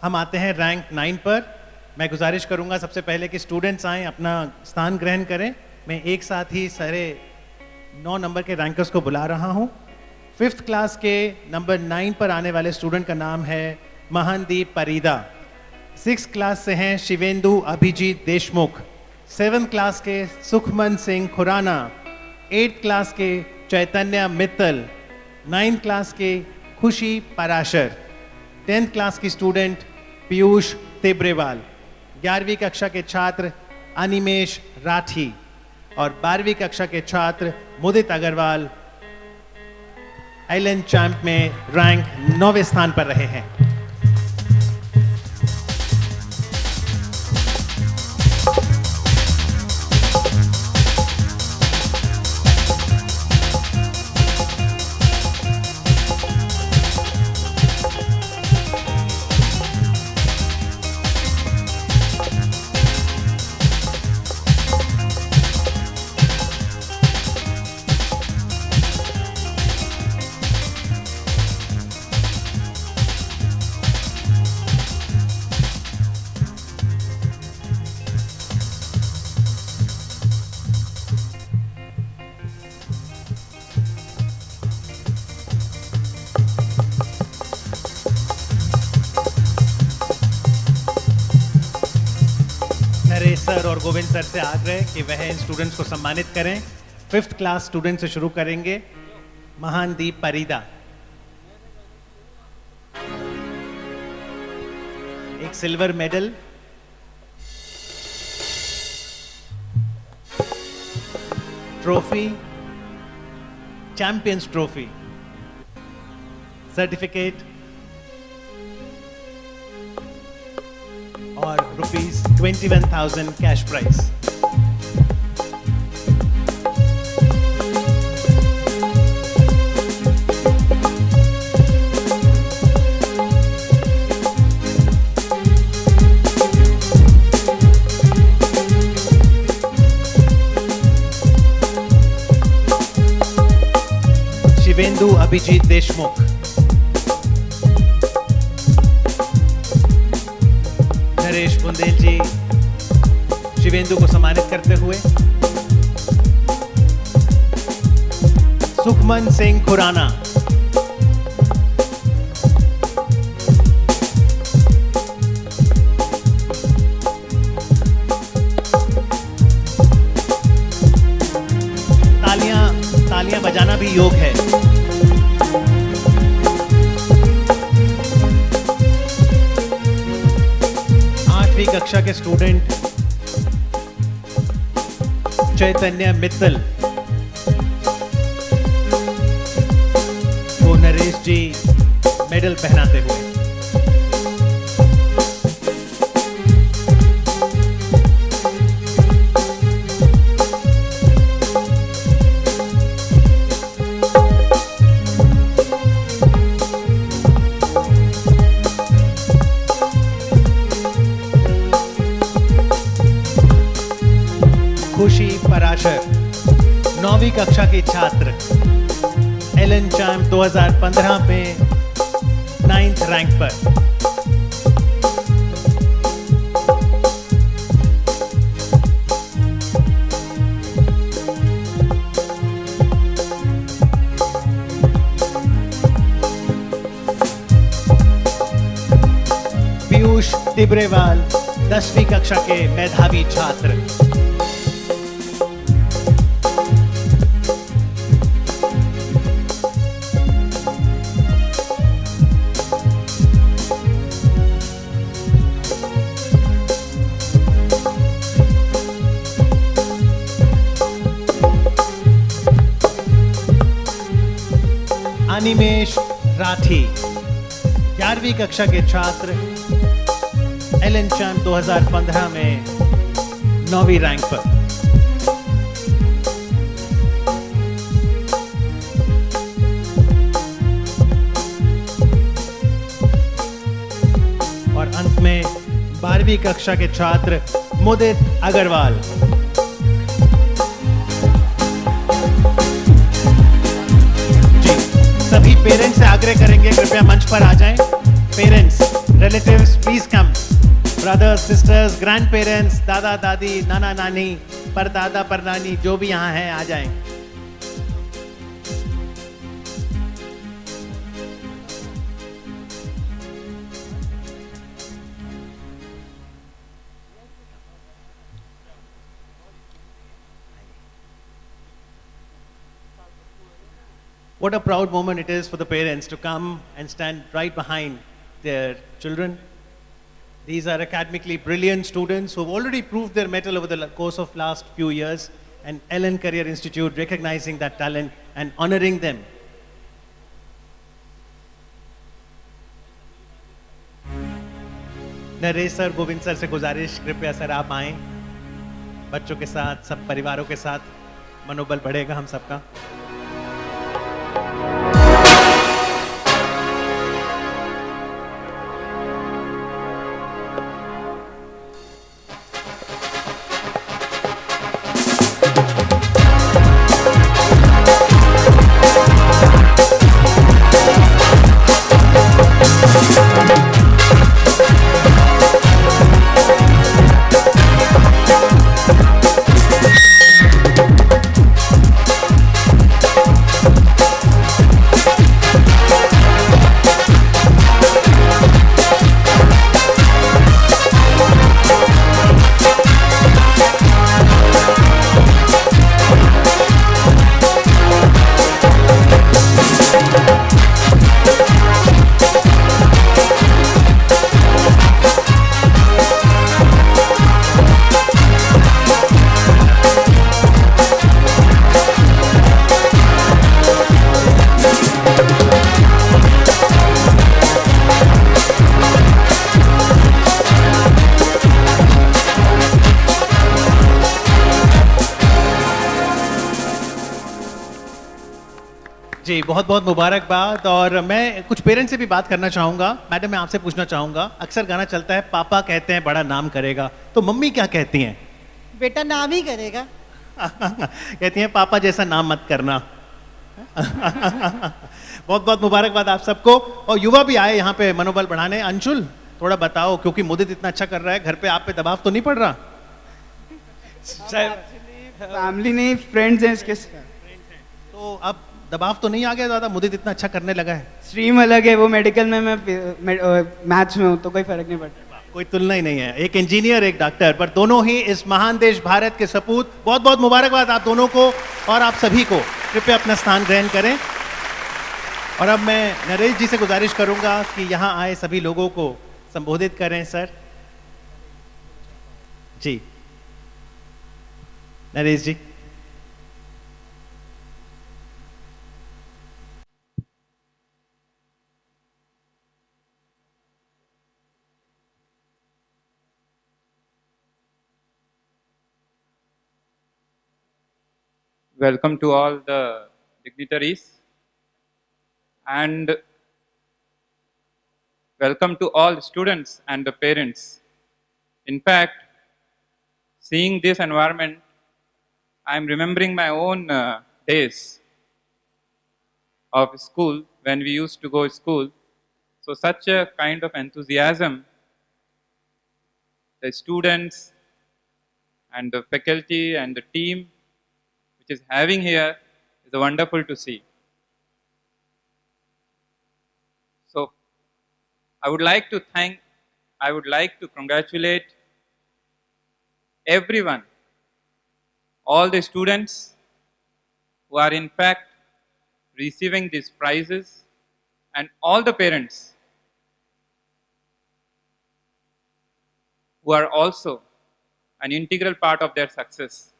हम आते हैं रैंक 9 पर। मैं गुजारिश करूंगा सबसे पहले कि स्टूडेंट्स आएँ, अपना स्थान ग्रहण करें। मैं एक साथ ही सारे 9 नंबर के रैंकर्स को बुला रहा हूं। 5th क्लास के नंबर 9 पर आने वाले स्टूडेंट का नाम है महानदीप परीदा। 6th क्लास से हैं शिवेंदु अभिजीत देशमुख। 7th क्लास के सुखमन सिंह खुराना। 8th क्लास के चैतन्य मित्तल। 9th क्लास के खुशी पराशर। 10th क्लास की स्टूडेंट पीयूष तिब्रेवाल। 11वीं कक्षा के छात्र अनिमेश राठी और 12वीं कक्षा के छात्र मुदित अग्रवाल आइलैंड चैंप में रैंक 9वें स्थान पर रहे हैं। नरेश सर और गोविंद सर से आग्रह कि वह इन स्टूडेंट्स को सम्मानित करें। 5th क्लास स्टूडेंट से शुरू करेंगे। महानदीप परीदा। एक silver medal, trophy, champions trophy, certificate और ₹21,000 कैश प्राइज। शिवेंदु अभिजीत देशमुख। नरेश बुंदेल जी शिवेंदु को सम्मानित करते हुए। सुखमन सिंह खुराना। तालियां बजाना भी योग है। कक्षा के स्टूडेंट चैतन्य मित्तल को नरेश जी मेडल पहनाते हुए। खुशी पराशर 9वीं कक्षा की छात्र, आइलैंड चैंप 2015 में 9th रैंक पर। पीयूष तिब्रेवाल 10वीं कक्षा के मेधावी छात्र। अनिमेश राठी 11वीं कक्षा के छात्र, आइलैंड चैंप 2015 में 9वीं रैंक पर। और अंत में 12वीं कक्षा के छात्र मुदित अग्रवाल। सभी पेरेंट्स से आग्रह करेंगे कृपया मंच पर आ जाएं। Parents relatives, please come. Brothers, sisters, grandparents, दादा दादी, नाना नानी, परदादा परनानी, जो भी यहाँ हैं आ जाएं. What a proud moment it is for the parents to come and stand right behind their children. These are academically brilliant students who have already proved their mettle over the course of last few years, and Ellen Career Institute recognizing that talent and honoring them. Naresh sir, Govind sir से गुजारिश, कृपया sir आप आएं. बच्चों के साथ, सब परिवारों के साथ मनोबल बढ़ेगा हम सबका. जी बहुत बहुत मुबारकबाद. और मैं कुछ पेरेंट्स से भी बात करना चाहूँगा. मैडम, मैं आपसे पूछना चाहूँगा, अक्सर गाना चलता है पापा कहते हैं बड़ा नाम करेगा, तो मम्मी क्या कहती हैं? बेटा नाम ही करेगा. कहती हैं पापा जैसा नाम मत करना. बहुत बहुत मुबारकबाद आप सबको. और युवा भी आए यहाँ पे मनोबल बढ़ाने. अंशुल, थोड़ा बताओ, क्योंकि मुदित इतना अच्छा कर रहा है, घर पे आप पे दबाव तो नहीं पड़ रहा? फैमिली नहीं, फ्रेंड्स हैं इसके. तो अब दबाव तो नहीं आ गया ज़्यादा? मुदित इतना अच्छा करने लगा है. स्ट्रीम अलग है, वो मेडिकल में, मैं मैथ्स में हूँ, तो कोई फर्क नहीं पड़ता. कोई तुलना ही नहीं है, एक इंजीनियर एक डॉक्टर, पर दोनों ही इस महान देश भारत के सपूत. बहुत बहुत मुबारकबाद आप दोनों को और आप सभी को. कृपया अपना स्थान ग्रहण करें. और अब मैं नरेश जी से गुजारिश करूंगा कि यहाँ आए सभी लोगों को संबोधित करें. Sir ji, Naresh ji. Welcome to all the dignitaries and welcome to all students and the parents. In fact, seeing this environment, I am remembering my own days of school when we used to go to school. So such a kind of enthusiasm the students and the faculty and the team is having here is wonderful to see. So I would like to congratulate everyone, all the students who are in fact receiving these prizes, and all the parents who are also an integral part of their success.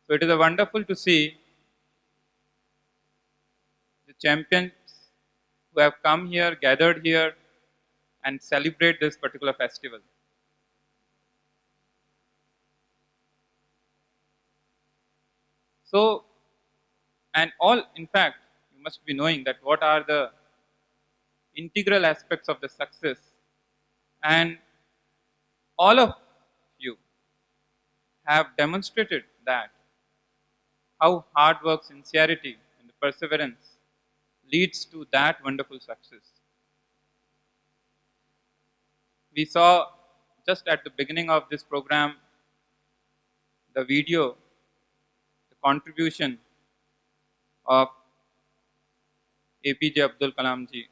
So it is wonderful to see the champions who have come here, gathered here, and celebrate this particular festival. So, and all, in fact, you must be knowing that what are the integral aspects of the success, and all of you have demonstrated that how hard work, sincerity, and perseverance leads to that wonderful success. We saw just at the beginning of this program the video, the contribution of APJ Abdul Kalam ji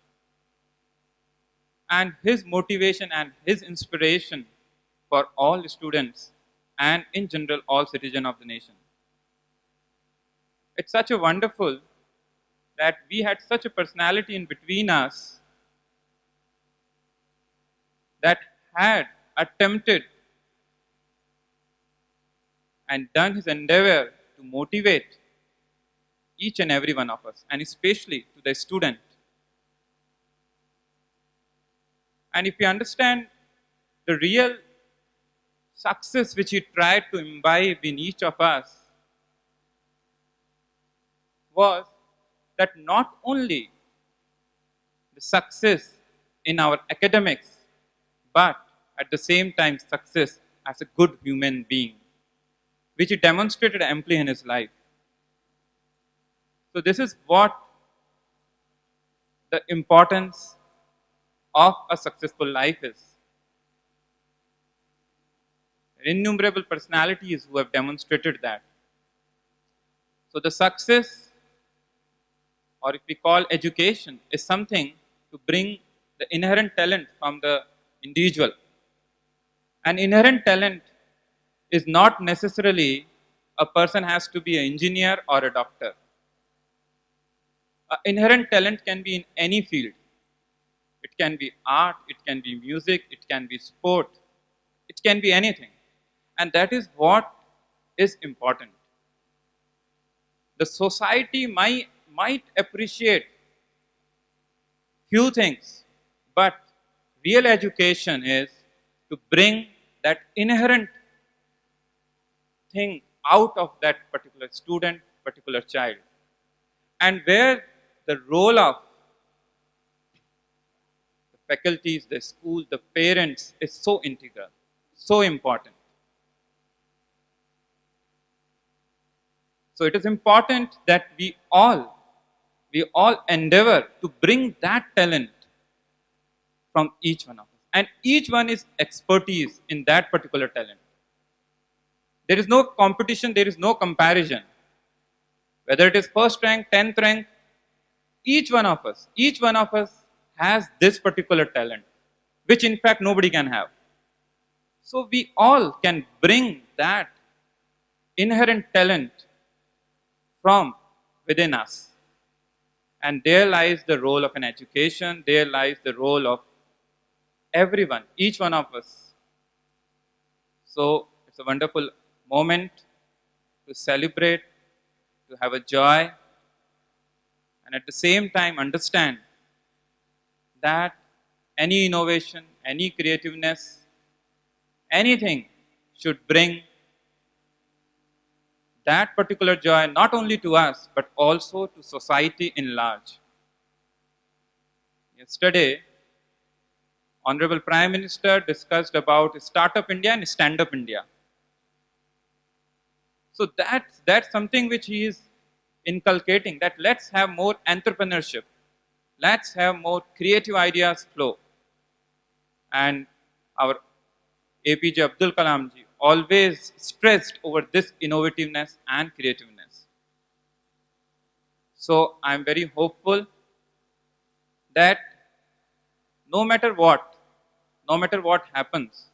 and his motivation and his inspiration for all students and in general all citizens of the nation. It's such a wonderful that we had such a personality in between us that had attempted and done his endeavor to motivate each and every one of us, and especially to the student. And if we understand the real success which he tried to imbibe in each of us, was that not only the success in our academics, but at the same time success as a good human being, which he demonstrated amply in his life. So this is what the importance of a successful life is. Innumerable personalities who have demonstrated that. So the success, or if we call education, is something to bring the inherent talent from the individual. And inherent talent is not necessarily a person has to be an engineer or a doctor. Inherent talent can be in any field. It can be art, it can be music, it can be sport, it can be anything. And that is what is important. The society might appreciate few things, but real education is to bring that inherent thing out of that particular student, particular child. And where the role of the faculties, the school, the parents is so integral, so important. So it is important that we all endeavor to bring that talent from each one of us. And each one is expertise in that particular talent. There is no competition, there is no comparison. Whether it is first rank, 10th rank, each one of us has this particular talent, which in fact nobody can have. So we all can bring that inherent talent from within us. And there lies the role of an education, there lies the role of everyone, each one of us. So it's a wonderful moment to celebrate, to have a joy, and at the same time understand that any innovation, any creativeness, anything should bring that particular joy not only to us but also to society in large. Yesterday, Honorable Prime Minister discussed about Startup India and Stand Up India. So that's something which he is inculcating, that let's have more entrepreneurship, let's have more creative ideas flow. And our APJ Abdul Kalam ji always stressed over this innovativeness and creativeness. So I am very hopeful that no matter what happens,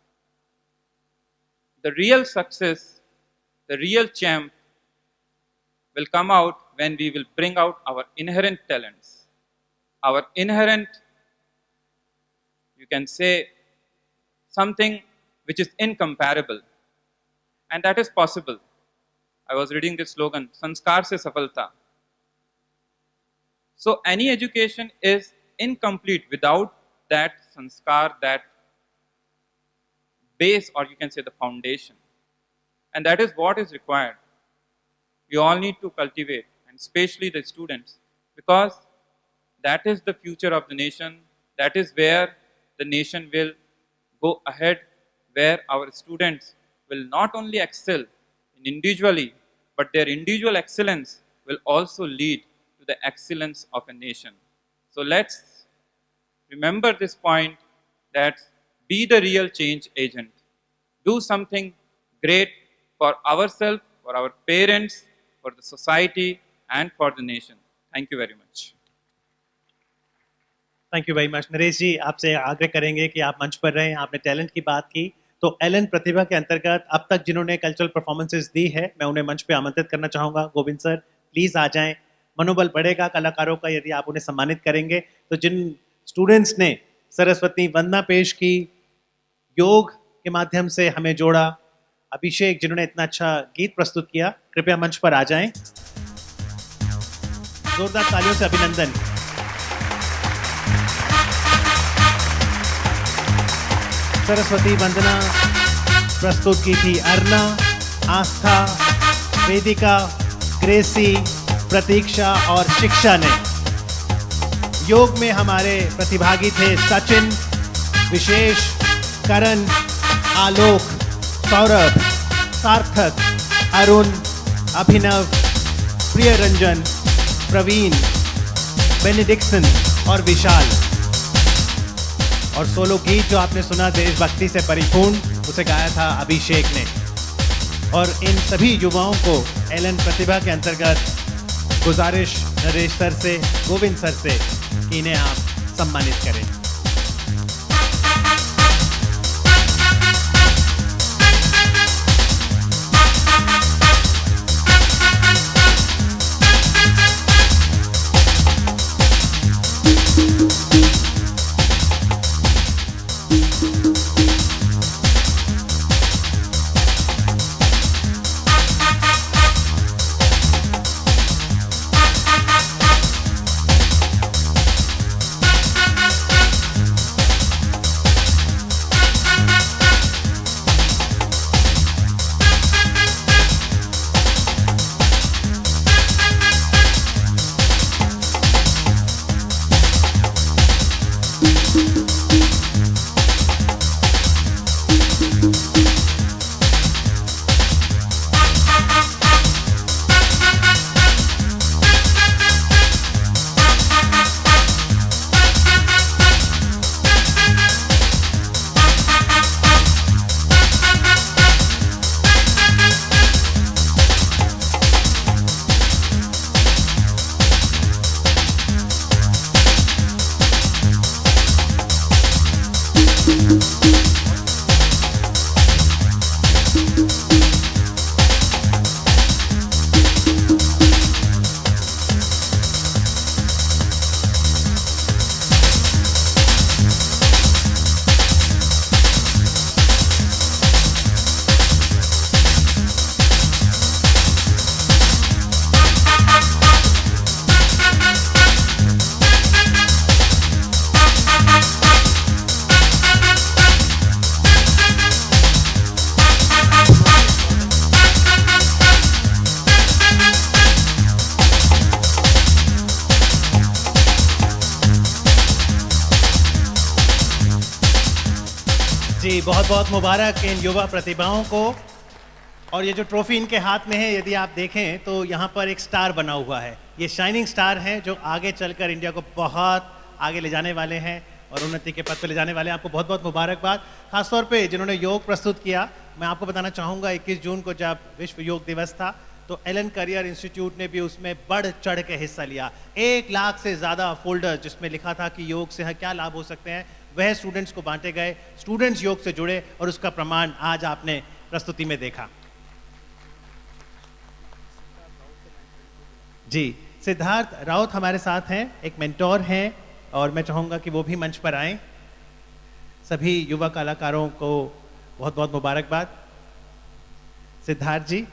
the real success, the real champ will come out when we will bring out our inherent talents, our inherent, you can say, something which is incomparable. And that is possible. I was reading this slogan, Sanskar se Safalta. So any education is incomplete without that sanskar, that base, or you can say the foundation. And that is what is required. We all need to cultivate, and especially the students, because that is the future of the nation. That is where the nation will go ahead, where our students will not only excel individually, but their individual excellence will also lead to the excellence of a nation. So let's remember this point, that be the real change agent. Do something great for ourselves, for our parents, for the society, and for the nation. Thank you very much. Thank you very much. Naresh ji, आपसे आग्रह करेंगे कि आप मंच पर रहें। आपने talent की बात की, तो एलन प्रतिभा के अंतर्गत अब तक जिन्होंने कल्चरल परफॉर्मेंसेस दी है, मैं उन्हें मंच पे आमंत्रित करना चाहूँगा। गोविंद सर प्लीज़ आ जाएं। मनोबल बढ़ेगा कलाकारों का यदि आप उन्हें सम्मानित करेंगे। तो जिन स्टूडेंट्स ने सरस्वती वंदना पेश की, योग के माध्यम से हमें जोड़ा, अभिषेक जिन्होंने इतना अच्छा गीत प्रस्तुत किया, कृपया मंच पर आ जाएं। जोरदार तालियों से अभिनंदन। सरस्वती वंदना प्रस्तुत की थी अर्ना, आस्था, वेदिका, ग्रेसी, प्रतीक्षा और शिक्षा ने। योग में हमारे प्रतिभागी थे सचिन, विशेष, करण, आलोक, सौरभ, सार्थक, अरुण, अभिनव, प्रियरंजन, प्रवीण, बेनेडिक्सन और विशाल। और सोलो गीत जो आपने सुना देशभक्ति से परिपूर्ण, उसे गाया था अभिषेक ने। और इन सभी युवाओं को एलन प्रतिभा के अंतर्गत गुजारिश नरेश सर से, गोविंद सर से कि इन्हें आप सम्मानित करें। जी, बहुत बहुत मुबारक इन युवा प्रतिभाओं को। और ये जो ट्रॉफी इनके हाथ में है, यदि आप देखें तो यहाँ पर एक स्टार बना हुआ है। ये शाइनिंग स्टार हैं जो आगे चलकर इंडिया को बहुत आगे ले जाने वाले हैं और उन्नति के पथ पर ले जाने वाले हैं। आपको बहुत बहुत मुबारकबाद। खासतौर पे जिन्होंने योग प्रस्तुत किया, मैं आपको बताना चाहूँगा 21 जून को जब विश्व योग दिवस था, तो एलन करियर इंस्टीट्यूट ने भी उसमें बढ़ चढ़ के हिस्सा लिया। 1 लाख से ज़्यादा फोल्डर जिसमें लिखा था कि योग से क्या लाभ हो सकते हैं, वह स्टूडेंट्स को बांटे गए। स्टूडेंट्स योग से जुड़े और उसका प्रमाण आज आपने प्रस्तुति में देखा। जी, सिद्धार्थ राउत हमारे साथ हैं, एक मेंटोर हैं और मैं चाहूँगा कि वो भी मंच पर आएं। सभी युवा कलाकारों को बहुत बहुत मुबारकबाद। सिद्धार्थ जी।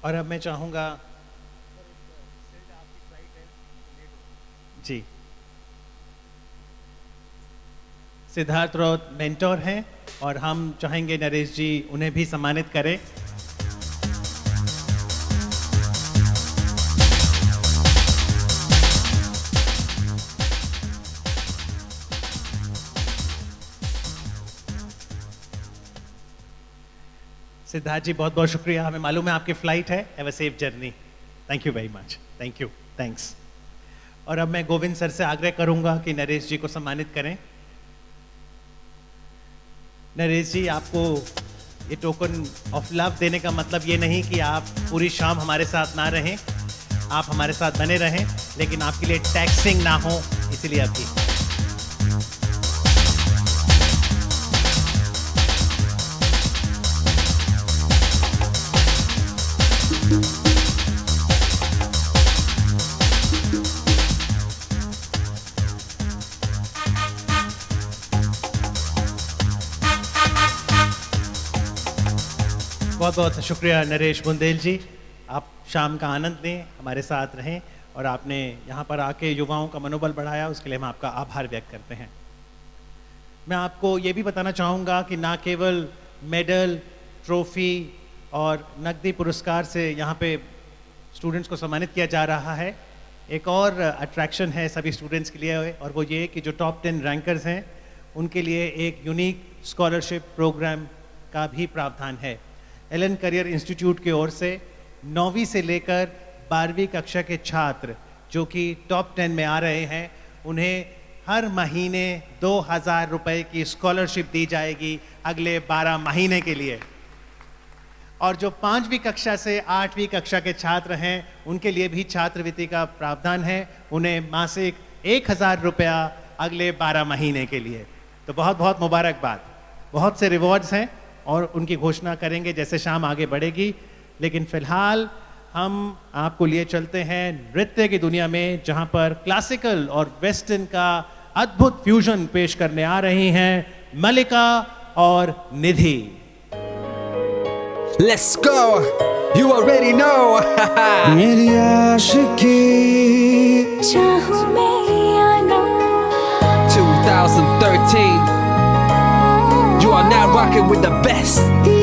और अब मैं चाहूँगा जी सिद्धार्थ रौत मेंटोर हैं और हम चाहेंगे नरेश जी उन्हें भी सम्मानित करें। सिद्धार्थ जी बहुत बहुत शुक्रिया, हमें मालूम है आपकी फ्लाइट है। Have a safe journey. Thank you very much. Thank you, thanks. और अब मैं गोविंद सर से आग्रह करूंगा कि नरेश जी को सम्मानित करें। नरेश जी, आपको ये टोकन ऑफ लव देने का मतलब ये नहीं कि आप पूरी शाम हमारे साथ ना रहें, आप हमारे साथ बने रहें, लेकिन आपके लिए टैक्सिंग ना हो, इसलिए अभी बहुत बहुत शुक्रिया नरेश बुंदेल जी। आप शाम का आनंद लें, हमारे साथ रहें और आपने यहाँ पर आके युवाओं का मनोबल बढ़ाया, उसके लिए हम आपका आभार व्यक्त करते हैं। मैं आपको ये भी बताना चाहूँगा कि ना केवल मेडल, ट्रॉफी और नकदी पुरस्कार से यहाँ पे स्टूडेंट्स को सम्मानित किया जा रहा है, एक और अट्रैक्शन है सभी स्टूडेंट्स के लिए, और वो ये कि जो टॉप 10 रैंकर्स हैं उनके लिए एक यूनिक स्कॉलरशिप प्रोग्राम का भी प्रावधान है। एलन करियर इंस्टीट्यूट की ओर से 9वीं से लेकर 12वीं कक्षा के छात्र जो कि टॉप 10 में आ रहे हैं, उन्हें हर महीने 2000 रुपए की स्कॉलरशिप दी जाएगी अगले 12 महीने के लिए। और जो 5वीं कक्षा से 8वीं कक्षा के छात्र हैं उनके लिए भी छात्रवृत्ति का प्रावधान है, उन्हें मासिक 1000 रुपया अगले 12 महीने के लिए। तो बहुत बहुत मुबारकबाद। बहुत से रिवॉर्ड्स हैं और उनकी घोषणा करेंगे जैसे शाम आगे बढ़ेगी, लेकिन फिलहाल हम आपको लिए चलते हैं नृत्य की दुनिया में, जहां पर क्लासिकल और वेस्टर्न का अद्भुत फ्यूजन पेश करने आ रही हैं मलिका और निधि। Let's go, you already know. मेरी आशिकी चाहूं मैं या ना 2013, you are now rocking with the best.